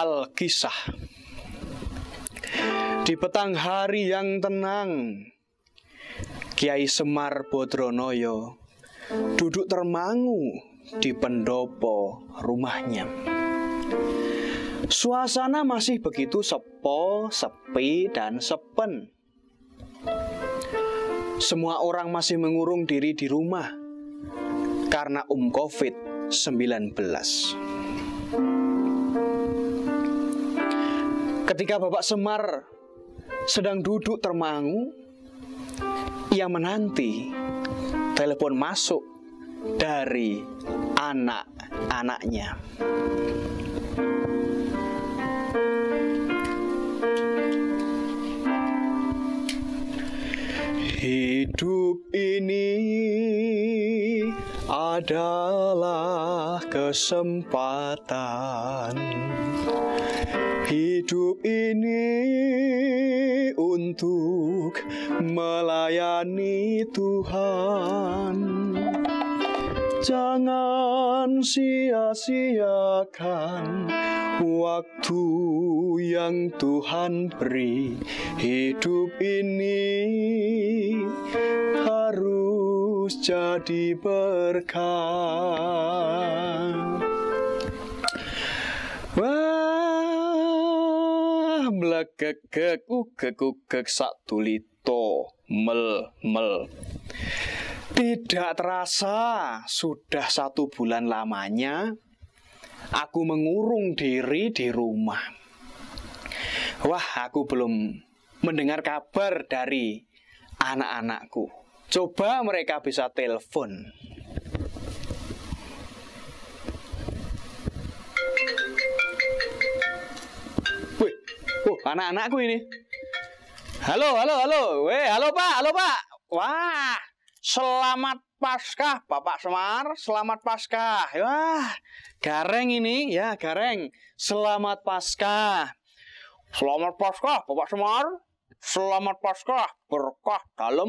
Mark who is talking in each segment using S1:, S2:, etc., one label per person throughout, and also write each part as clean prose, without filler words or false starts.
S1: Alkisah. Di petang hari yang tenang, Kyai Semar Badranaya duduk termangu di pendopo rumahnya. Suasana masih begitu sepi dan sepen. Semua orang masih mengurung diri di rumah karena COVID-19. Ketika Bapak Semar sedang duduk termangu, ia menanti telepon masuk dari anak-anaknya. Hidup ini adalah kesempatan. Hidup ini untuk melayani Tuhan. Jangan sia-siakan waktu yang Tuhan beri. Hidup ini harus jadi berkah. Wah, mlegegek ugek satulito mel. Tidak terasa sudah 1 bulan lamanya aku mengurung diri di rumah. Wah, aku belum mendengar kabar dari anak-anakku. Coba mereka bisa telepon. Wih, anak-anakku ini. Halo. Weh, halo Pak. Wah, selamat Paskah Bapak Semar, selamat Paskah. Wah, gareng ini ya, gareng. Selamat Paskah. Selamat Paskah Bapak Semar. Selamat Paskah, berkah dalam.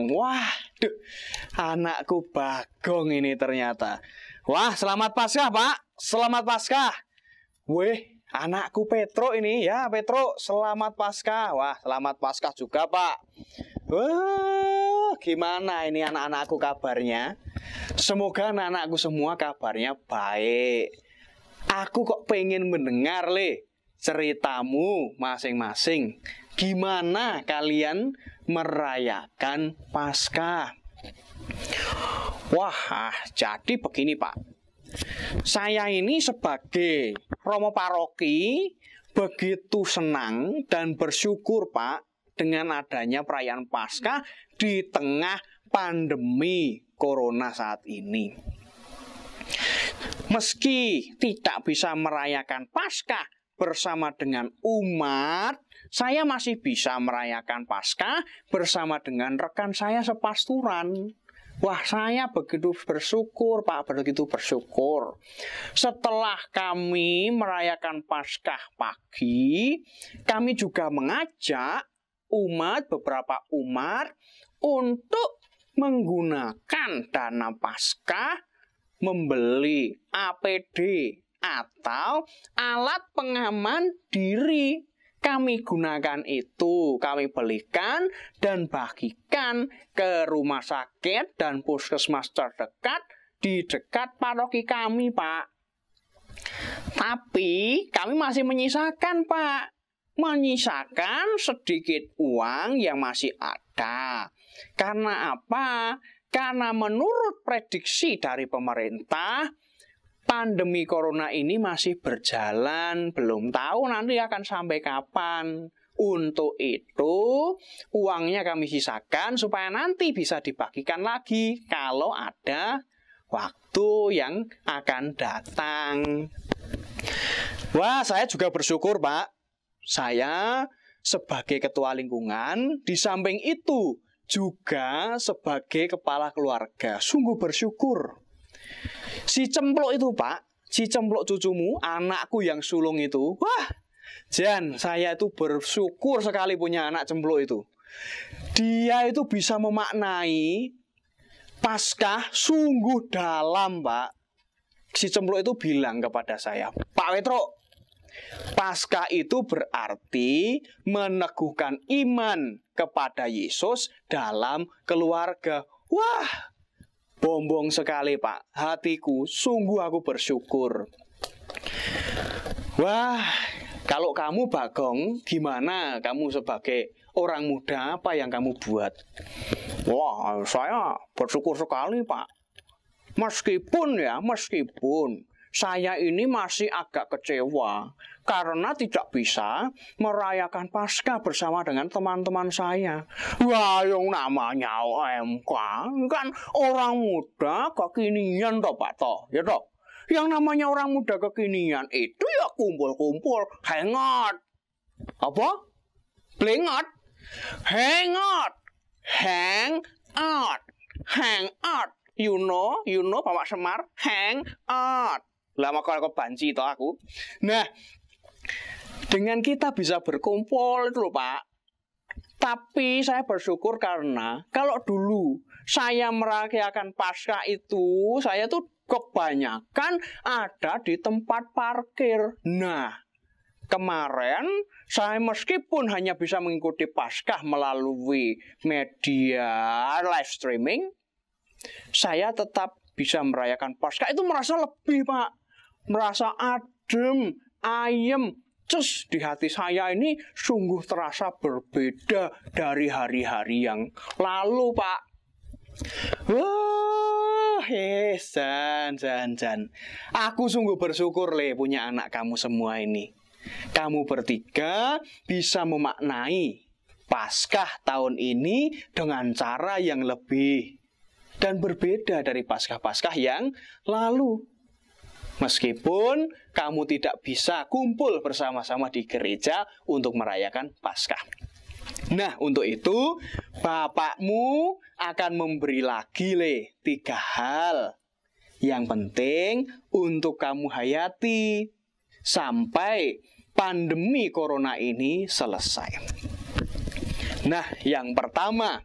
S1: Wah, anakku Bagong ini ternyata. Wah, selamat Paskah Pak, selamat Paskah. Weh, anakku Petro ini ya, Petro, selamat Paskah. Wah, selamat Paskah juga Pak. Wah, gimana ini anak-anakku kabarnya? Semoga anak-anakku semua kabarnya baik. Aku kok pengen mendengar ceritamu masing-masing. Gimana kalian merayakan Paskah? Wah, jadi begini Pak. Saya ini sebagai Romo Paroki begitu senang dan bersyukur Pak dengan adanya perayaan Paskah di tengah pandemi Corona saat ini. Meski tidak bisa merayakan Paskah bersama dengan umat, saya masih bisa merayakan Paskah bersama dengan rekan saya sepasturan. Wah, saya begitu bersyukur Pak, begitu bersyukur. Setelah kami merayakan Paskah pagi, kami juga mengajak beberapa umat untuk menggunakan dana Paskah membeli APD atau alat pengaman diri. Kami gunakan itu, kami belikan dan bagikan ke rumah sakit dan puskesmas terdekat di dekat paroki kami, Pak. Tapi kami masih menyisakan, Pak. Menyisakan sedikit uang yang masih ada. Karena apa? Karena menurut prediksi dari pemerintah, pandemi Corona ini masih berjalan, belum tahu nanti akan sampai kapan. Untuk itu, uangnya kami sisakan supaya nanti bisa dibagikan lagi kalau ada waktu yang akan datang. Wah, saya juga bersyukur, Pak. Saya sebagai ketua lingkungan, di samping itu juga sebagai kepala keluarga, sungguh bersyukur. Si Cemplok itu, Pak, si Cemplok cucumu, anakku yang sulung itu, wah, Jan, saya itu bersyukur sekali punya anak Cemplok itu. Dia itu bisa memaknai Paskah sungguh dalam, Pak. Si Cemplok itu bilang kepada saya, Pak Petro, Paskah itu berarti meneguhkan iman kepada Yesus dalam keluarga. Wah, bombong sekali Pak. Hatiku, sungguh aku bersyukur. Wah, kalau kamu Bagong, gimana kamu sebagai orang muda, apa yang kamu buat? Wah, saya bersyukur sekali Pak. Meskipun saya ini masih agak kecewa karena tidak bisa merayakan Paskah bersama dengan teman-teman saya. Wah, yang namanya OMK kan orang muda kekinian toh Pak toh, ya toh. Yang namanya orang muda kekinian itu ya kumpul-kumpul, hangout. Apa? Blengot? Hangout. You know Bapak Semar, hang out. Lah maka aku banci toh aku. Nah, dengan kita bisa berkumpul itu loh Pak. Tapi saya bersyukur karena kalau dulu saya merayakan Paskah itu, saya tuh kebanyakan ada di tempat parkir. Nah, kemarin saya meskipun hanya bisa mengikuti Paskah melalui media live streaming, saya tetap bisa merayakan Paskah. Itu merasa lebih Pak, merasa adem, ayem, cus di hati saya ini sungguh terasa berbeda dari hari-hari yang lalu Pak. Wah, Jan. Aku sungguh bersyukur punya anak kamu semua ini. Kamu bertiga bisa memaknai Paskah tahun ini dengan cara yang lebih dan berbeda dari Paskah-Paskah yang lalu. Meskipun kamu tidak bisa kumpul bersama-sama di gereja untuk merayakan Paskah. Nah, untuk itu bapakmu akan memberi lagi 3 hal yang penting untuk kamu hayati sampai pandemi corona ini selesai. Nah, yang pertama,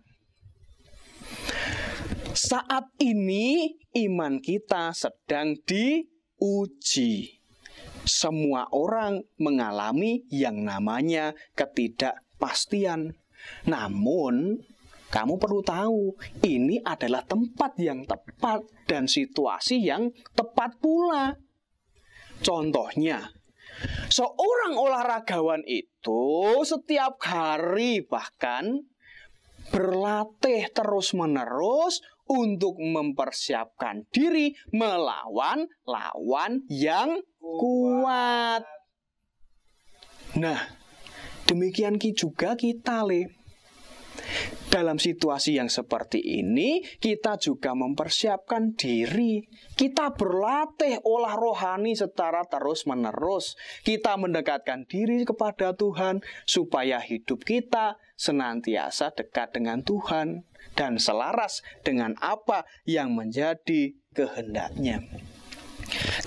S1: saat ini iman kita sedang diuji. Semua orang mengalami yang namanya ketidakpastian. Namun, kamu perlu tahu, ini adalah tempat yang tepat dan situasi yang tepat pula. Contohnya, seorang olahragawan itu setiap hari bahkan berlatih terus-menerus untuk mempersiapkan diri melawan lawan yang kuat. Nah, demikian juga kita, dalam situasi yang seperti ini, kita juga mempersiapkan diri. Kita berlatih olah rohani secara terus-menerus. Kita mendekatkan diri kepada Tuhan supaya hidup kita senantiasa dekat dengan Tuhan dan selaras dengan apa yang menjadi kehendaknya.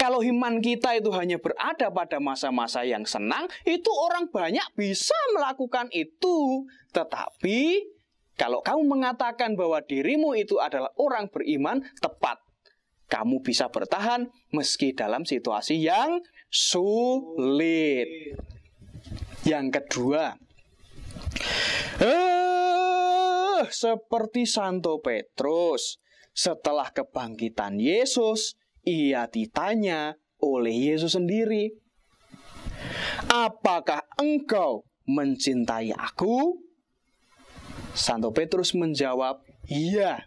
S1: Kalau iman kita itu hanya berada pada masa-masa yang senang, itu orang banyak bisa melakukan itu. Tetapi kalau kamu mengatakan bahwa dirimu itu adalah orang beriman, tepat. Kamu bisa bertahan meski dalam situasi yang sulit. Yang kedua, seperti Santo Petrus, setelah kebangkitan Yesus, ia ditanya oleh Yesus sendiri, "Apakah engkau mencintai aku?" Santo Petrus menjawab, "Iya."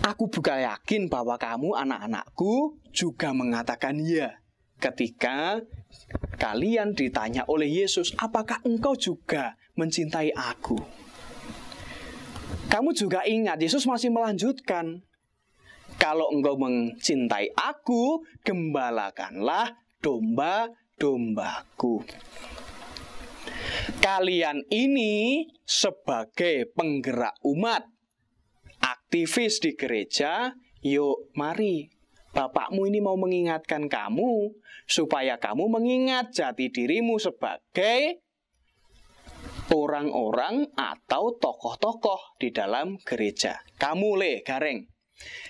S1: Aku bukan yakin bahwa kamu anak-anakku juga mengatakan iya ketika kalian ditanya oleh Yesus, "Apakah engkau juga mencintai aku?" Kamu juga ingat, Yesus masih melanjutkan, "Kalau engkau mencintai aku, gembalakanlah domba-dombaku." Kalian ini sebagai penggerak umat, aktivis di gereja, yuk mari. Bapakmu ini mau mengingatkan kamu, supaya kamu mengingat jati dirimu sebagai orang-orang atau tokoh-tokoh di dalam gereja. Kamu gareng,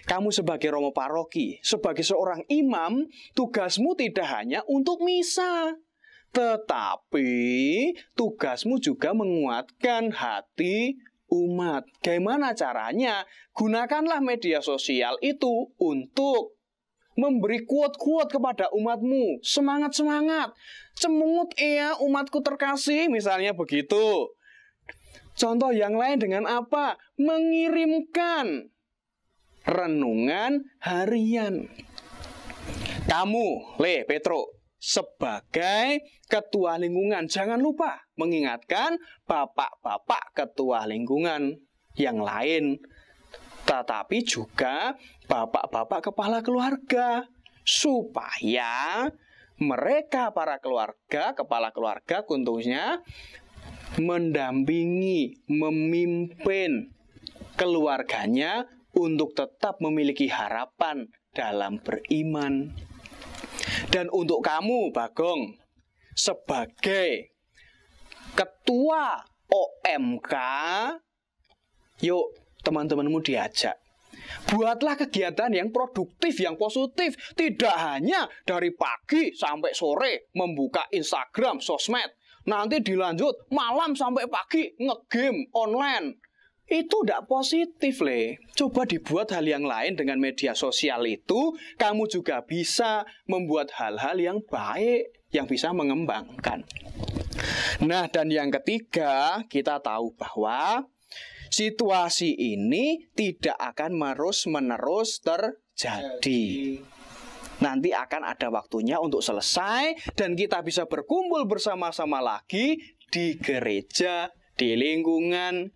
S1: Kamu sebagai romo paroki, sebagai seorang imam, tugasmu tidak hanya untuk misa, tetapi tugasmu juga menguatkan hati umat. Bagaimana caranya? Gunakanlah media sosial itu untuk memberi quote-quote kepada umatmu. Semangat-semangat. Cemungut ya umatku terkasih, misalnya begitu. Contoh yang lain dengan apa? Mengirimkan renungan harian. Kamu, Petro, sebagai ketua lingkungan, jangan lupa mengingatkan bapak-bapak ketua lingkungan yang lain, tetapi juga bapak-bapak kepala keluarga, supaya mereka para keluarga, kepala keluarga tentunya mendampingi, memimpin keluarganya untuk tetap memiliki harapan dalam beriman. Dan untuk kamu, Bagong, sebagai ketua OMK, yuk teman-temanmu diajak. Buatlah kegiatan yang produktif, yang positif. Tidak hanya dari pagi sampai sore membuka Instagram, sosmed. Nanti dilanjut malam sampai pagi nge-game online. Itu tidak positif, Coba dibuat hal yang lain dengan media sosial itu. Kamu juga bisa membuat hal-hal yang baik, yang bisa mengembangkan. Nah, dan yang ketiga, kita tahu bahwa situasi ini tidak akan terus-menerus terjadi. Nanti akan ada waktunya untuk selesai dan kita bisa berkumpul bersama-sama lagi di gereja, di lingkungan.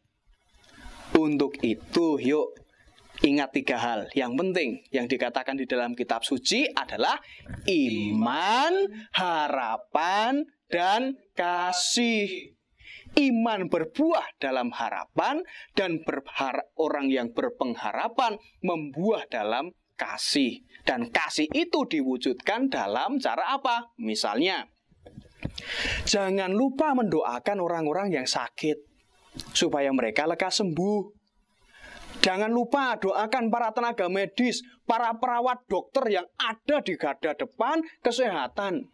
S1: Untuk itu, yuk ingat 3 hal yang penting yang dikatakan di dalam kitab suci adalah iman, harapan, dan kasih. Iman berbuah dalam harapan dan orang yang berpengharapan membuah dalam kasih. Dan kasih itu diwujudkan dalam cara apa? Misalnya, jangan lupa mendoakan orang-orang yang sakit supaya mereka lekas sembuh. Jangan lupa doakan para tenaga medis, para perawat dokter yang ada di garda depan kesehatan.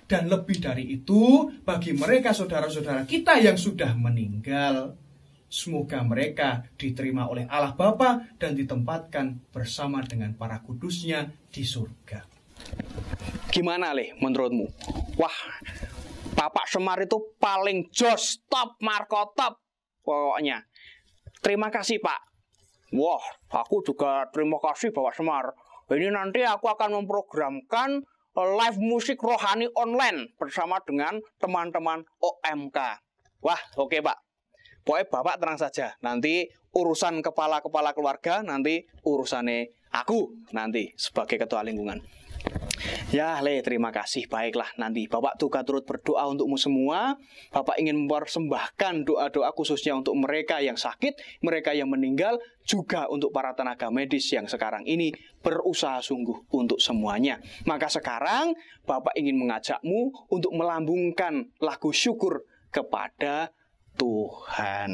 S1: Dan lebih dari itu, bagi mereka saudara-saudara kita yang sudah meninggal, semoga mereka diterima oleh Allah Bapa dan ditempatkan bersama dengan para kudusnya di surga. Gimana, menurutmu? Wah, Bapak Semar itu paling jos, top, Marco top. Pokoknya. Terima kasih, Pak. Wah, aku juga terima kasih, Bapak Semar. Ini nanti aku akan memprogramkan live musik rohani online bersama dengan teman-teman OMK. Wah, oke, Pak. Pokoknya Bapak tenang saja. Nanti urusan kepala-kepala keluarga, nanti urusannya aku nanti sebagai ketua lingkungan. Ya, terima kasih. Baiklah, nanti Bapak juga turut berdoa untukmu semua. Bapak ingin mempersembahkan doa-doa khususnya untuk mereka yang sakit, mereka yang meninggal, juga untuk para tenaga medis yang sekarang ini berusaha sungguh untuk semuanya. Maka sekarang Bapak ingin mengajakmu untuk melambungkan lagu syukur kepada Tuhan.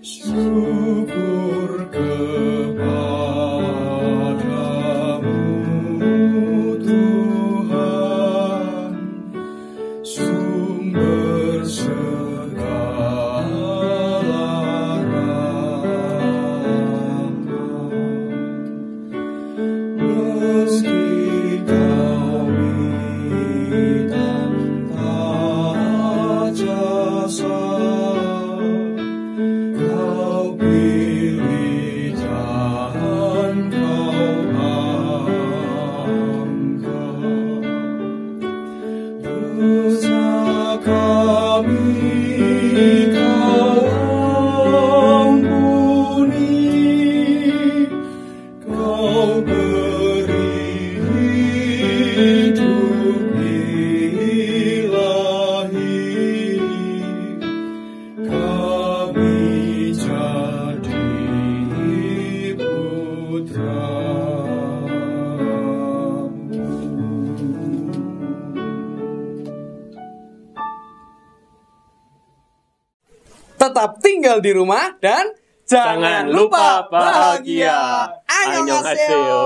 S2: Syukur kepadamu Tuhan, sumber segala rahmat.
S1: tetap tinggal di rumah dan jangan lupa bahagia. Annyeonghaseyo.